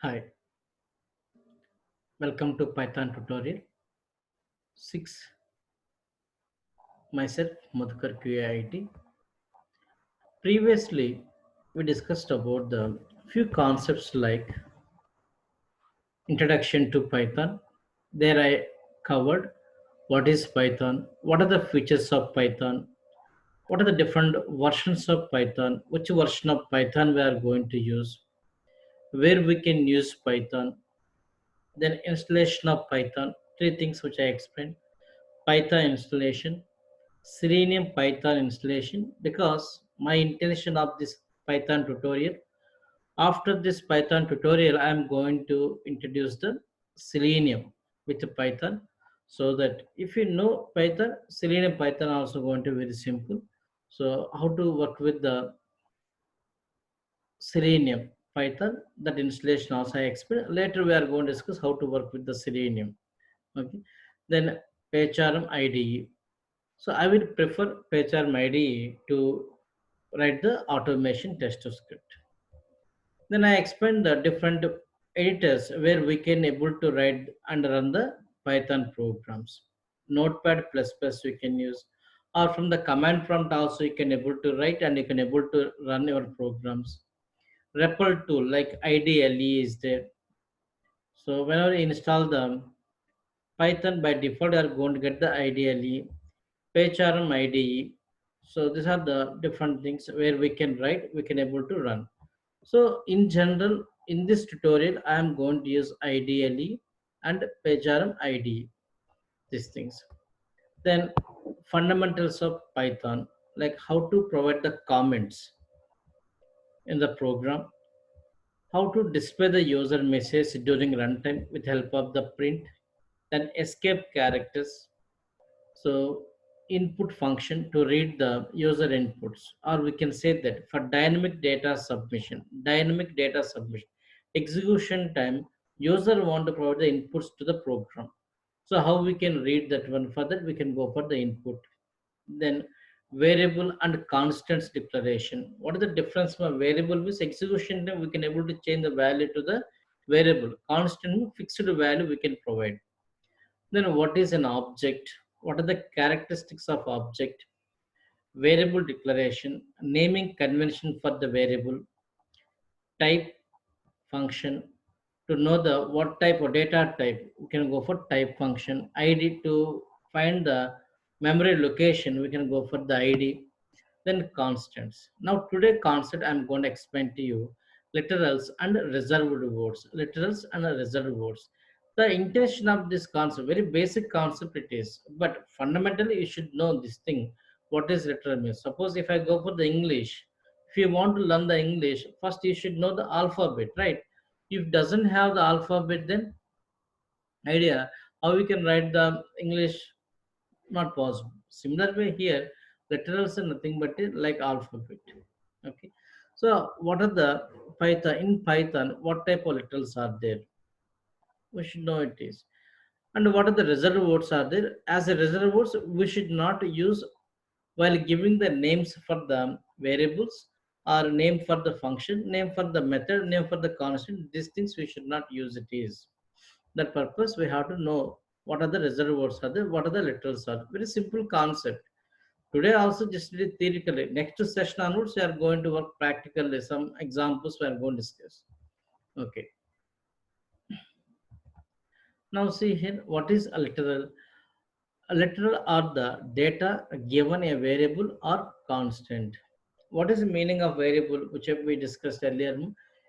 Hi, welcome to Python tutorial 6. Myself, Madhukar QAIT. Previously, we discussed about the few concepts like introduction to Python. There I covered what is Python, what are the features of Python, what are the different versions of Python, which version of Python we are going to use, where we can use Python, then installation of Python, three things which I explained. Python installation, Selenium Python installation, because my intention of this Python tutorial, after this Python tutorial, I am going to introduce the Selenium with the Python, so that if you know Python, Selenium Python also going to be very simple. So how to work with the Selenium Python, that installation also I explain. Later we are going to discuss how to work with the Selenium. Okay. Then PyCharm IDE. So I will prefer PyCharm IDE to write the automation test script. Then I explain the different editors where we can able to write and run the Python programs. Notepad plus plus we can use, or from the command prompt also you can able to write and you can able to run your programs. REPL tool like IDLE is there. So whenever you install the Python, by default you are going to get the IDLE, PyCharm IDE. So these are the different things where we can write, we can able to run. So in general, in this tutorial, I am going to use IDLE and PyCharm IDE, these things. Then fundamentals of Python, like how to provide the comments in the program, how to display the user message during runtime with help of the print, then escape characters. So input function to read the user inputs, or we can say that for dynamic data submission, execution time, user want to provide the inputs to the program. So how we can read that one? For that we can go for the input. Then variable and constants declaration. What is the difference from variable? With execution time we can able to change the value to the variable. Constant fixed value we can provide. Then what is an object? What are the characteristics of object? Variable declaration, naming convention for the variable, type function. To know the what type of data type, we can go for type function. ID to find the memory location, we can go for the ID. Then constants. Now today concept I'm going to explain to you literals and reserved words. Literals and reserved words. The intention of this concept, very basic concept it is, but fundamentally you should know this thing. What is literal means? Suppose if I go for the English, if you want to learn the English, first you should know the alphabet, right? If doesn't have the alphabet, then idea how we can write the English, not possible. Similar way here, literals are nothing but like alphabet. Okay. So what are the Python? In Python, what type of literals are there? We should know it is. And what are the reserved words are there? As a reserved words, we should not use while giving the names for the variables, or name for the function, name for the method, name for the constant. These things we should not use it is. That purpose we have to know what are the reserved words are there, what are the literals are. Very simple concept. Today also just did theoretically. Next session onwards, we are going to work practically. Some examples we are going to discuss. Okay. Now see here, what is a literal? A literal are the data given a variable or constant. What is the meaning of variable, which we discussed earlier?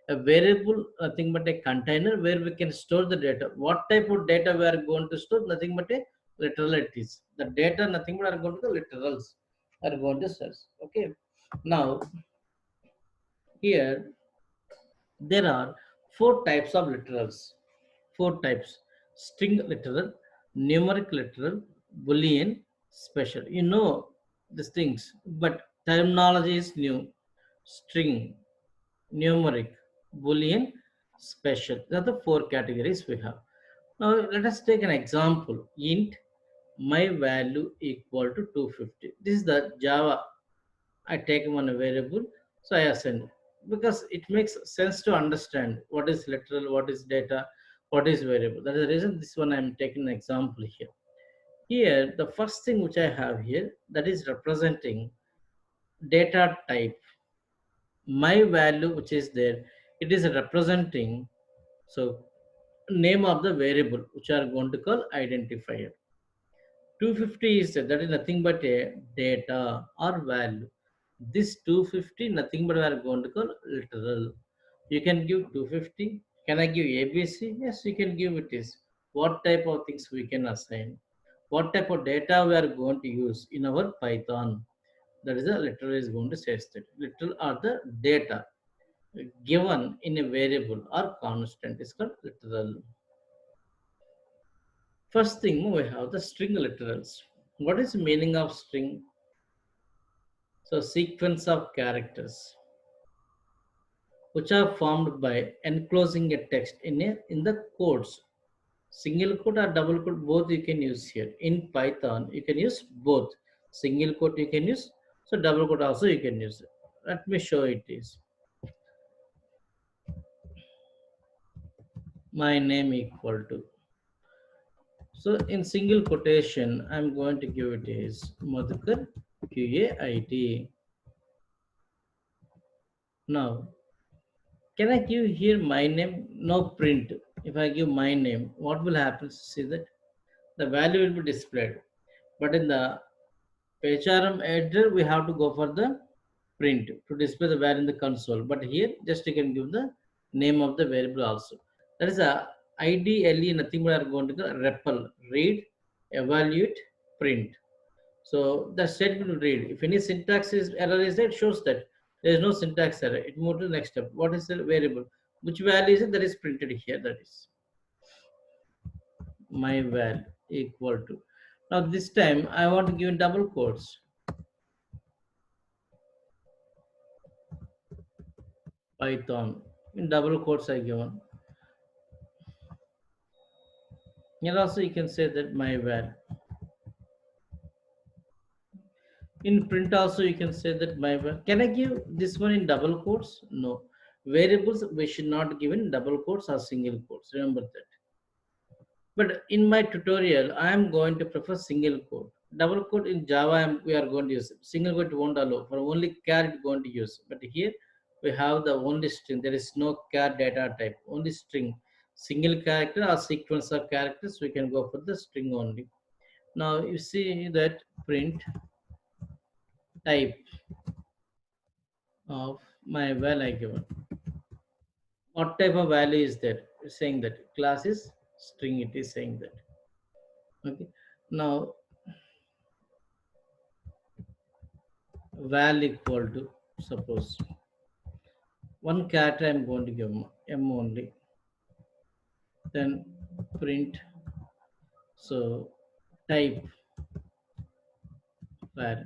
A variable, nothing but a container where we can store the data. What type of data we are going to store? Nothing but a literal it is. The data, nothing but are going to the literals are going to search. Okay. Now here there are four types of literals. Four types: string literal, numeric literal, boolean, special. You know these things, but terminology is new. String, numeric, boolean, special. These are the four categories we have. Now let us take an example. Int my value equal to 250. This is the Java. I take one variable, so I assign. because it makes sense to understand what is literal, what is data, what is variable. That is the reason this one I'm taking an example here. Here, the first thing which I have here, that is representing data type. My value which is there, it is representing, so name of the variable which are going to call identifier. 250 is that is nothing but a data or value. This 250 nothing but we are going to call literal. You can give 250. Can I give ABC? Yes, you can give it is. What type of things we can assign? What type of data we are going to use in our Python? That is the literal is going to say that. Literal are the data given in a variable or constant is called literal. First thing we have the string literals. What is the meaning of string? So sequence of characters which are formed by enclosing a text in the codes. Single quote or double quote, both you can use here. In Python, you can use both. Single quote you can use, so double quote also you can use. Let me show it is. My name equal to. So in single quotation, I'm going to give it is Madhukar QAIT. Now, can I give here my name? No print. If I give my name, what will happen? See that the value will be displayed. But in the PyCharm editor, we have to go for the print to display the value in the console. But here, just you can give the name of the variable also. That is a IDLE, nothing but are going to the REPL, read, evaluate, print. So the statement will read. If any syntax is error is there, it shows that there is no syntax error. It moves to the next step. What is the variable? Which value is it that is printed here? That is my val equal to. Now this time I want to give in double quotes. Python in double quotes I given. Here also you can say that my val. In print also you can say that my val. Can I give this one in double quotes? No. Variables we should not give in double quotes or single quotes. Remember that. But in my tutorial, I am going to prefer single quote. Double quote in Java, we are going to use it. Single quote won't allow. For only char it going to use. But here we have the only string. There is no char data type. Only string. Single character or sequence of characters. We can go for the string only. Now you see that print type of my val I given. What type of value is there? It's saying that class is string. It is saying that. Okay. Now val equal to suppose one character I'm going to give m only, then print, so type val.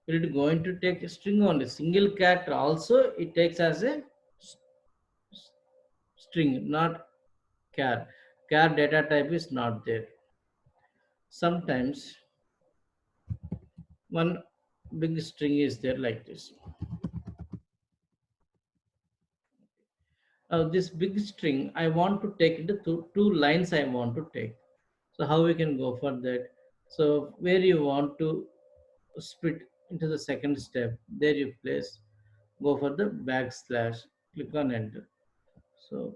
It going to take a string only, single character also it takes as a string, not char data type is not there. Sometimes one big string is there like this. Now this big string I want to take into two lines I want to take. So how we can go for that? So where you want to split into the second step, there you place, go for the backslash, click on enter. So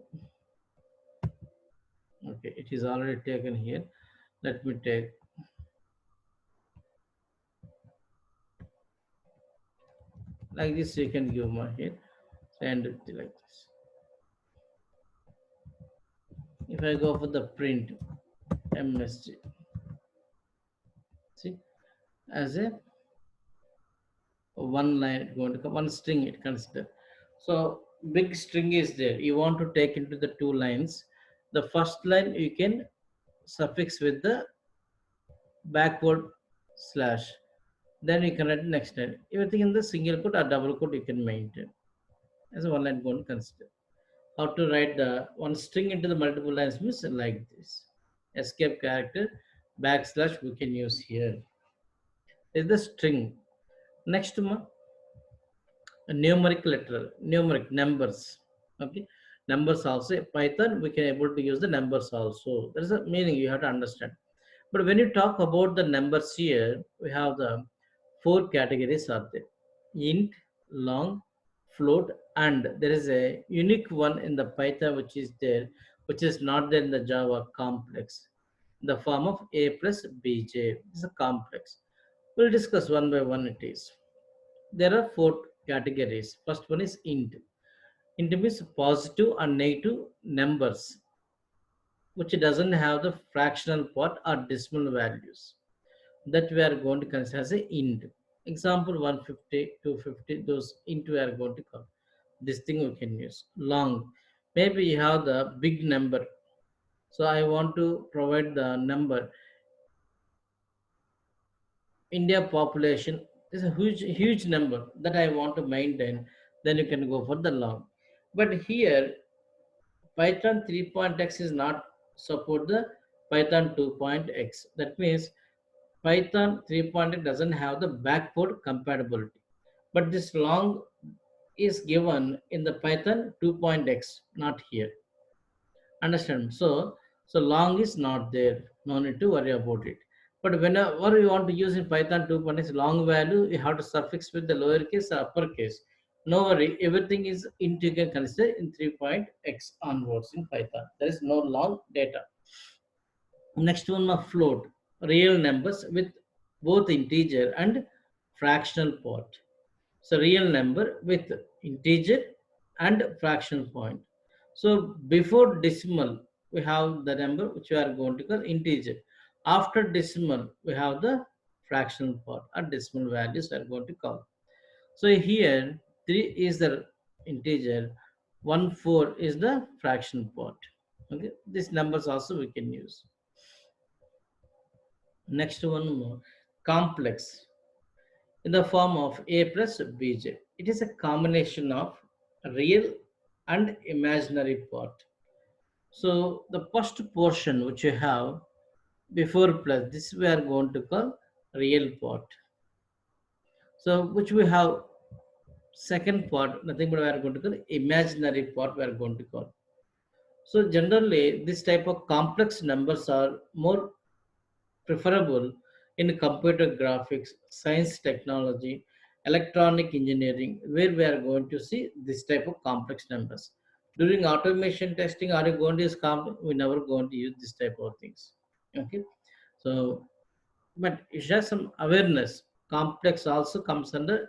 okay, it is already taken here. Let me take like this. You can give my here and it like this. If I go for the print MSG, see as a one line going to come, one string it consider. So big string is there, you want to take into the two lines. The first line you can suffix with the backward slash, then you can write next line. Everything in the single quote or double quote you can maintain as a one line going to consider. How to write the one string into the multiple lines means like this. Escape character backslash we can use here is the string. Next one, a numeric letter, numeric numbers. Okay, numbers also Python we can able to use the numbers also. There is a meaning you have to understand. But when you talk about the numbers here, we have the four categories are there: int, long, float, and there is a unique one in the Python which is there, which is not there in the Java, complex, in the form of a plus bj. This is a complex. We'll discuss one by one it is. There are four categories. First one is int. Int means positive and negative numbers, which doesn't have the fractional part or decimal values. That we are going to consider as a int. Example 150, 250, those int we are going to call. This thing we can use. Long. Maybe you have the big number. So I want to provide the number. India population is a huge number that I want to maintain. Then you can go for the long. But here Python 3.x is not support the Python 2.x. That means Python 3.x doesn't have the backward compatibility. But this long is given in the Python 2.x, not here. Understand? So long is not there. No need to worry about it. But whenever you want to use in Python 2.x long value, you have to suffix with the lowercase or uppercase. No worry, everything is into you can consider in 3.x onwards in Python. There is no long data. Next one of float, real numbers with both integer and fractional part. So real number with integer and fractional point. So before decimal, we have the number which we are going to call integer. After decimal, we have the fractional part or decimal values we are going to call. So here 3 is the integer, 1 4 is the fraction part. Okay, these numbers also we can use. Next one more, complex in the form of a plus bj. It is a combination of real and imaginary part. So the first portion which you have before plus, this we are going to call real part. So which we have second part, nothing but we are going to call imaginary part we are going to call. So generally this type of complex numbers are more preferable in computer graphics, science technology, electronic engineering, where we are going to see this type of complex numbers. During automation testing, are you going to use complex? We never going to use this type of things. Okay, so but it's just some awareness. Complex also comes under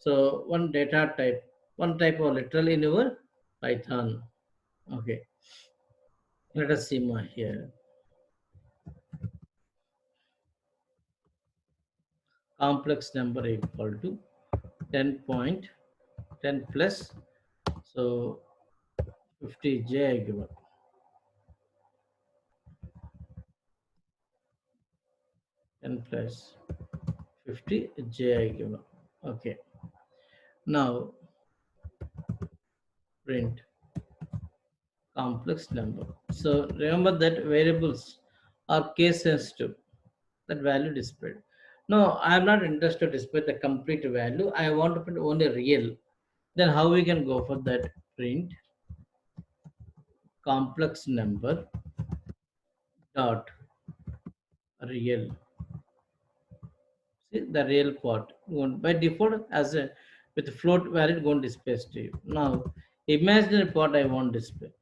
so one data type, one type of literal in your Python. Okay, let us see more here. Complex number equal to 10.10 plus so 50j I given 10 plus 50j I given. Okay, now print complex number. So remember that variables are case sensitive. That value displayed. No, I am not interested to display the complete value. I want to print only real. Then how we can go for that? Print complex number dot real. See the real part. By default, as a with float value, going to display to you. Now, imaginary part I want display.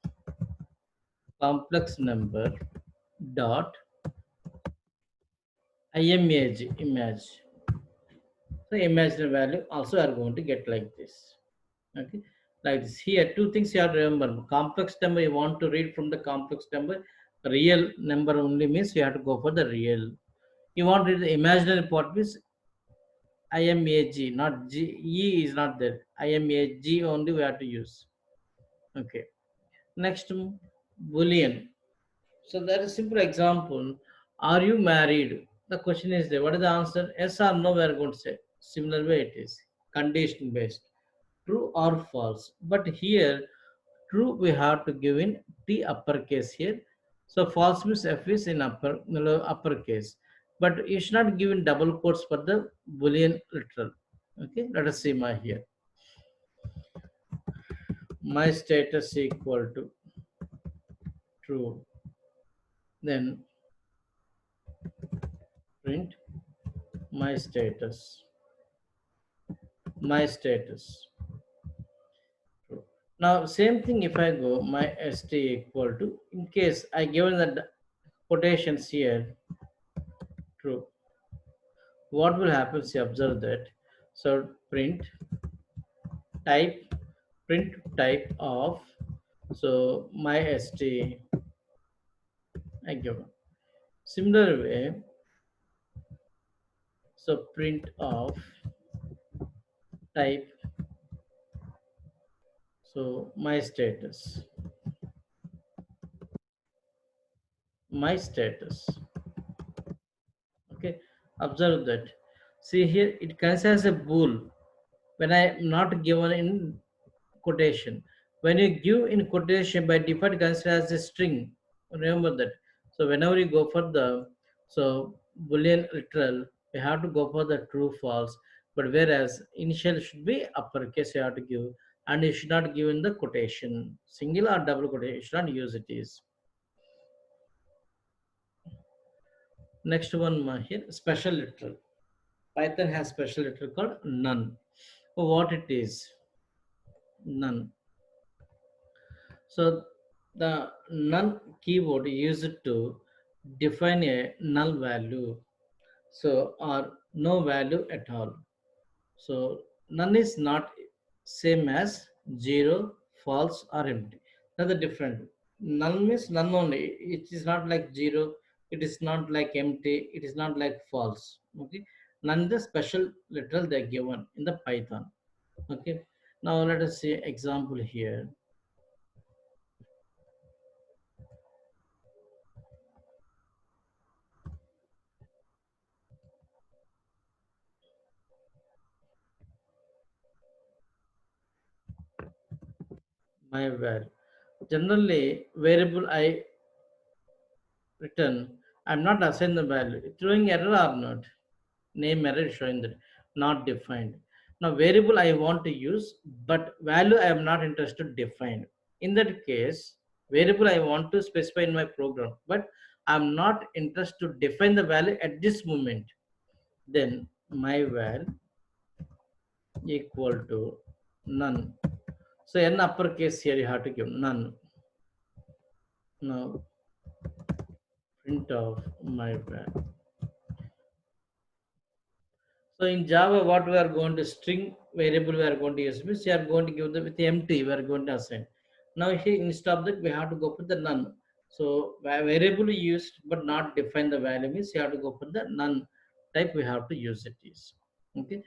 Complex number dot image image. So imaginary value also are going to get like this. Okay, like this. Here, two things you have to remember. Complex number you want to read from the complex number. Real number only means you have to go for the real. You want to read the imaginary part means IMAG, not G. E is not there. IMAG only we have to use. Okay. Next, Boolean. So that is simple example. Are you married? The question is there. What is the answer? Yes or no? We are going to say. Similar way it is. Condition based. True or false. But here, true we have to give in T uppercase here. So false means F is in uppercase. But you should not give in double quotes for the Boolean literal. Okay, let us see my here. my status equal to true, then print my status, my status true. Now same thing, if I go my st equal to, in case I given the quotations here true, what will happen, see, observe that. So type print type of, so my st I give similar way, so print of type, so my status. Okay, observe that. See here, it comes as a bool when I am not given in quotation. When you give in quotation, by default it consider as a string, remember that. So whenever you go for the, so boolean literal, you have to go for the true false, but whereas initial should be uppercase, you have to give, and you should not give in the quotation, single or double quotation, you should not use it is. Next one, here special literal. Python has special literal called none. So what it is? None. So the none keyword used to define a null value. So or no value at all. So none is not same as zero, false or empty. Another different. None means none only. It is not like zero. It is not like empty. It is not like false. Okay. None is the special literal they are given in the Python. Okay. Now let us see example here. My var. Generally, variable I return, I'm not assign the value. Throwing error or not? Name error is showing that not defined. Now variable I want to use, but value I am not interested to define. In that case, variable I want to specify in my program, but I'm not interested to define the value at this moment. Then my val equal to none. So n uppercase here you have to give none. Now print of my val. So in Java, what we are going to string variable we are going to use means we are going to give the with empty we are going to assign. Now here instead of that we have to go for the none. So variable used but not define the value means you have to go for the none type, we have to use it is. Okay.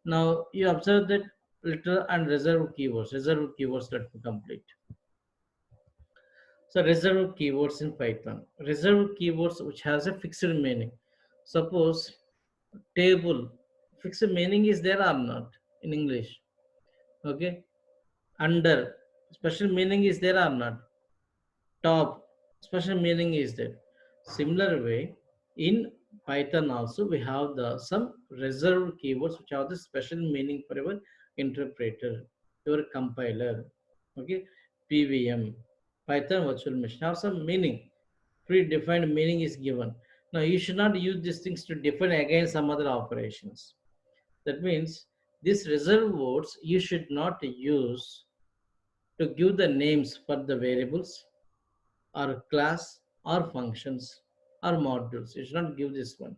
Now you observe that literal and reserved keywords. Reserved keywords, let me complete. So reserved keywords in Python. Reserved keywords which has a fixed meaning. Suppose table, fixed meaning is there or not in English? Okay. Under, special meaning is there or not? Top, special meaning is there. Similar way, in Python also we have the some reserved keywords which have the special meaning for your interpreter, your compiler. Okay. PVM, Python virtual machine, have some meaning, predefined meaning is given. Now you should not use these things to define against some other operations. That means these reserved words you should not use to give the names for the variables or class or functions or modules. You should not give this one.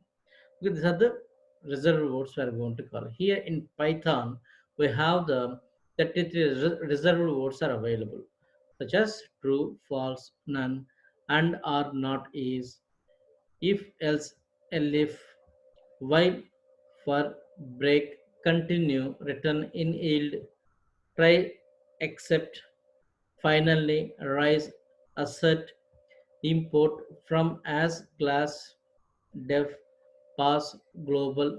Okay, these are the reserved words we are going to call. Here in Python, we have the 33 reserved words are available, such as true, false, none, and are not is, if else, elif, while, for, break, continue, return, in yield, try, accept, finally, rise, assert, import, from, as, class, def, pass, global,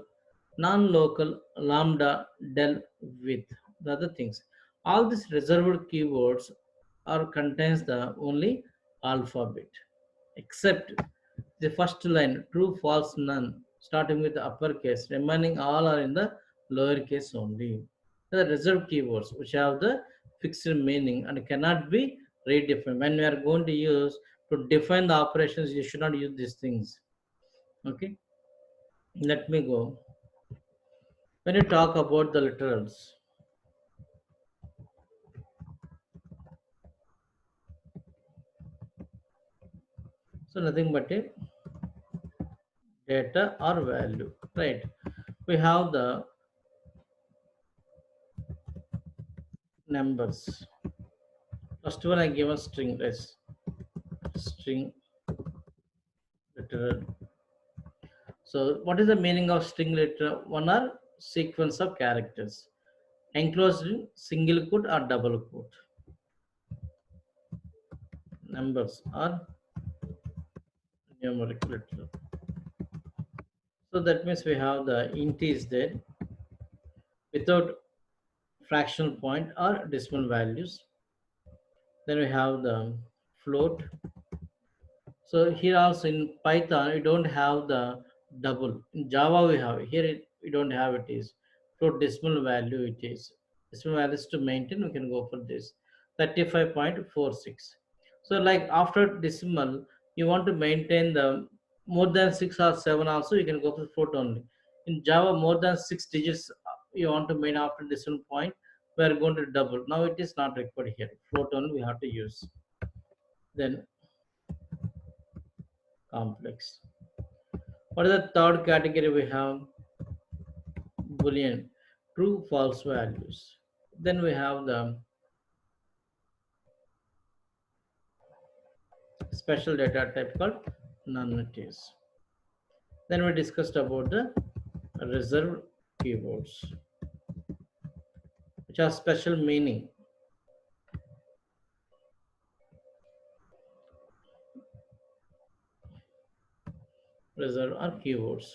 non-local, lambda, del, with, the other things. All these reserved keywords are contains the only alphabet, except the first line, true, false, none, starting with the uppercase, remaining all are in the lowercase only. The reserved keywords which have the fixed meaning and cannot be redefined. When we are going to use to define the operations, you should not use these things. Okay, let me go. When you talk about the literals, so nothing but a data or value, right? We have the numbers. First one I give a string, let's string literal. So what is the meaning of string literal? One are sequence of characters enclosed in single quote or double quote. Numbers are numeric literal. So that means we have the int is there without fractional point or decimal values. Then we have the float. So here also in Python, we don't have the double. In Java, we have it. Here we don't have it. Is float decimal value it is. Decimal values to maintain, we can go for this 35.46. So like after decimal, you want to maintain the more than 6 or 7 also, you can go for float only. In Java, more than 6 digits you want to maintain after decimal point, we are going to double. Now it is not required here. Float only we have to use. Then complex. What is the third category we have? Boolean, true, false values. Then we have the special data type called non-natives. Then we discussed about the reserved keywords, which have special meaning. Reserved are keywords.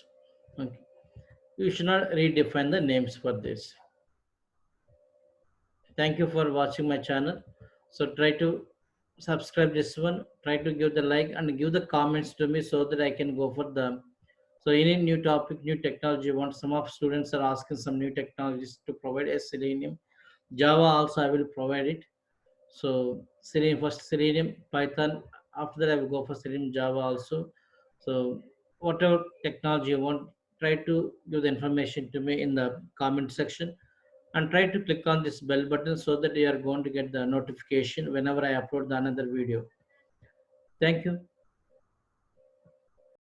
Okay. You should not redefine the names for this. Thank you for watching my channel. So try to subscribe this one, try to give the like and give the comments to me so that I can go for the, so any new topic, new technology you want. Some of students are asking some new technologies to provide a Selenium. Java also I will provide it. So Selenium first, Selenium, Python, after that I will go for Selenium, Java also. So whatever technology you want, try to give the information to me in the comment section, and try to click on this bell button so that you are going to get the notification whenever I upload the another video. Thank you.